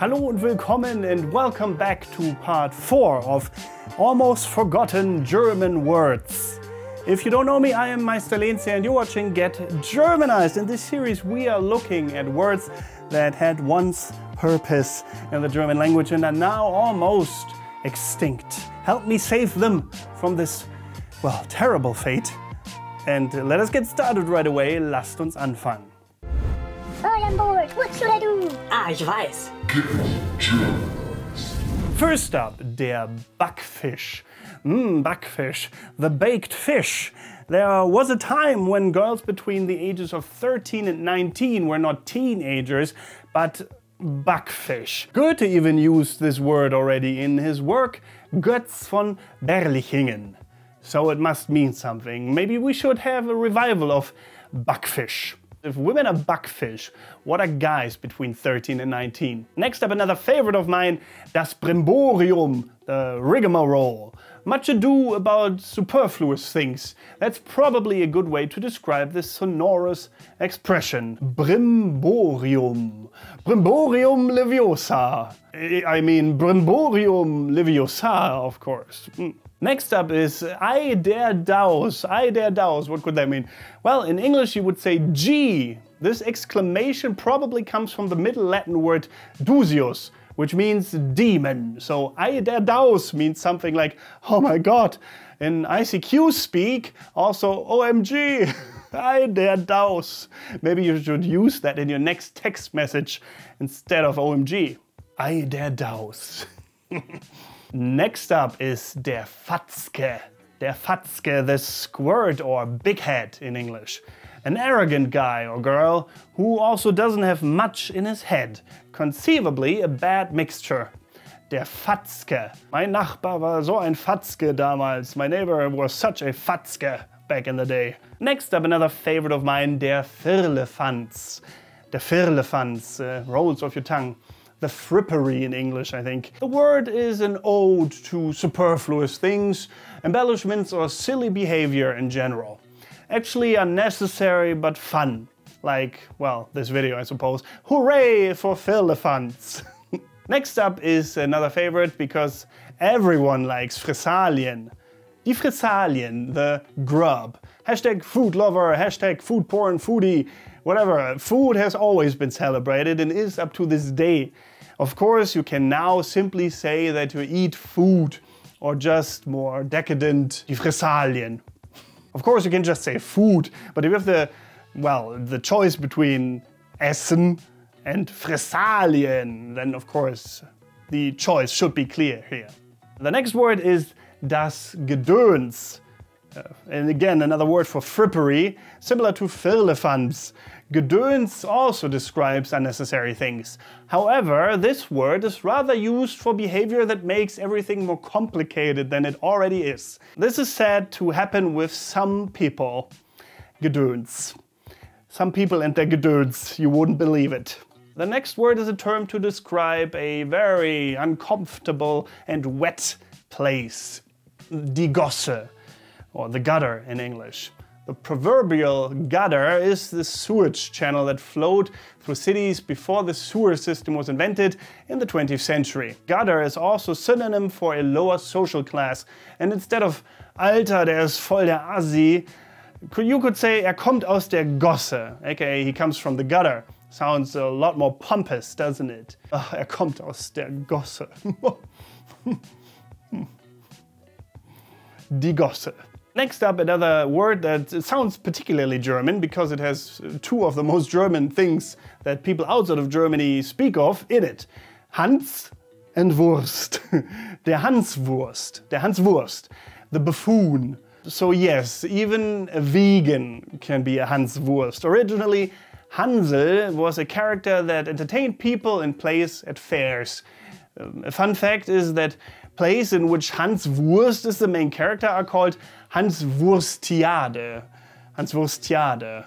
Hallo und willkommen and welcome back to part 4 of almost forgotten German words. If you don't know me, I am Meister Lenze and you're watching Get Germanized. In this series we are looking at words that had once purpose in the German language and are now almost extinct. Help me save them from this, well, terrible fate. And let us get started right away. Lasst uns anfangen. All on board. What should I do? Ah, ich weiß. First up, der Backfish. Backfish, the baked fish. There was a time when girls between the ages of 13 and 19 were not teenagers, but Backfish. Goethe even used this word already in his work Götz von Berlichingen. So it must mean something. Maybe we should have a revival of Backfish. If women are Backfish, what are guys between 13 and 19? Next up, another favorite of mine, das Brimborium, the Rigmarole. Much ado about superfluous things. That's probably a good way to describe this sonorous expression. Brimborium. Brimborium leviosa. I mean, Brimborium leviosa, of course. Next up is I dare douse. I dare douse. What could that mean? Well, in English you would say G. This exclamation probably comes from the Middle Latin word douseus, which means demon. So I dare douse means something like, oh my god. In ICQ speak, also OMG. I dare douse. Maybe you should use that in your next text message instead of OMG. I dare douse. Next up is der Fatzke. Der Fatzke, the squirt or big head in English. An arrogant guy or girl who also doesn't have much in his head. Conceivably a bad mixture. Der Fatzke. Mein Nachbar war so ein Fatzke damals. My neighbor was such a Fatzke back in the day. Next up, another favorite of mine, der Firlefanz. Der Firlefanz, rolls off your tongue. The Frippery in English, I think. The word is an ode to superfluous things, embellishments or silly behavior in general. Actually unnecessary but fun. Like, well, this video I suppose. Hooray for Firlefanz! Next up is another favorite because everyone likes Fressalien. Die Fressalien, the grub. Hashtag food lover, hashtag food porn, foodie, whatever. Food has always been celebrated and is up to this day. Of course, you can now simply say that you eat food, or just more decadent, die Fressalien. Of course, you can just say food, but if you have the choice between Essen and Fressalien, then of course the choice should be clear here. The next word is das Gedöns. And again, another word for frippery, similar to Firlefanz. Gedöns also describes unnecessary things. However, this word is rather used for behavior that makes everything more complicated than it already is. This is said to happen with some people. Gedöns. Some people and their Gedöns, you wouldn't believe it. The next word is a term to describe a very uncomfortable and wet place. Die Gosse. Or the gutter in English. The proverbial gutter is the sewage channel that flowed through cities before the sewer system was invented in the 20th century. Gutter is also synonym for a lower social class, and instead of Alter, der ist voll der Assi, you could say kommt aus der Gosse, aka he comes from the gutter. Sounds a lot more pompous, doesn't it? Kommt aus der Gosse. Die Gosse. Next up, another word that sounds particularly German because it has two of the most German things that people outside of Germany speak of in it. Hans and Wurst. Der Hanswurst. Der Hanswurst. The buffoon. So yes, even a vegan can be a Hanswurst. Originally, Hansel was a character that entertained people in plays at fairs. A fun fact is that plays in which Hans Wurst is the main character are called Hanswurstiade. Hanswurstiade.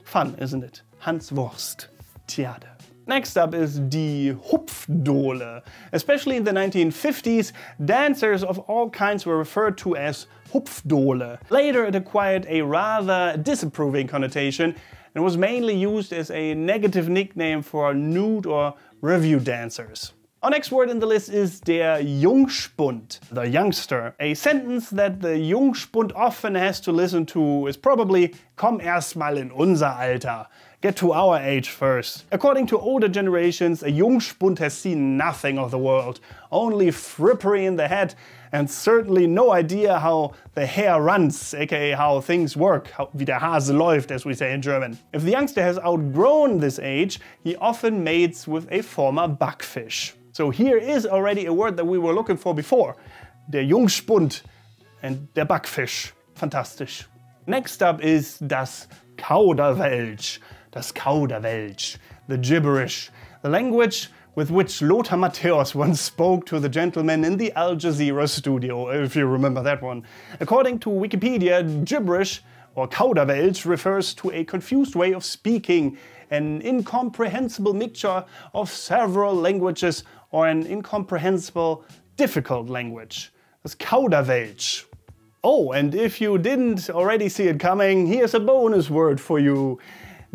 Fun, isn't it? Hanswurstiade. Next up is die Hupfdohle. Especially in the 1950s, dancers of all kinds were referred to as Hupfdohle. Later it acquired a rather disapproving connotation and was mainly used as a negative nickname for nude or review dancers. Our next word in the list is der Jungspund, the youngster. A sentence that the Jungspund often has to listen to is probably "Komm erst mal in unser Alter." Get to our age first. According to older generations, a Jungspund has seen nothing of the world, only frippery in the head, and certainly no idea how the hair runs, aka how things work, wie der Hase läuft, as we say in German. If the youngster has outgrown this age, he often mates with a former Backfish. So here is already a word that we were looking for before. Der Jungspund and der Backfish. Fantastisch. Next up is das Kauderwelsch. Das Kauderwelsch. The gibberish. The language with which Lothar Matthäus once spoke to the gentleman in the Al Jazeera studio, if you remember that one. According to Wikipedia, gibberish or Kauderwelsch refers to a confused way of speaking, an incomprehensible mixture of several languages or an incomprehensible, difficult language. Das Kauderwelsch. Oh, and if you didn't already see it coming, here's a bonus word for you.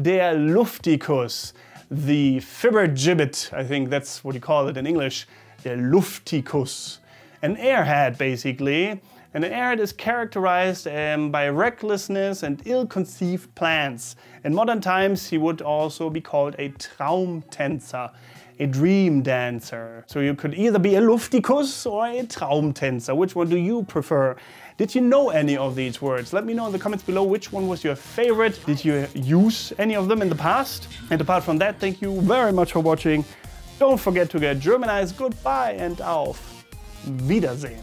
Der Luftikus. The fibber-gibbet, I think that's what you call it in English. Der Luftikus. An airhead, basically. And an airhead is characterized by recklessness and ill-conceived plans. In modern times, he would also be called a Traumtänzer, a dream dancer. So you could either be a Luftikus or a Traumtänzer. Which one do you prefer? Did you know any of these words? Let me know in the comments below which one was your favorite. Did you use any of them in the past? And apart from that, thank you very much for watching. Don't forget to get Germanized. Goodbye and auf Wiedersehen.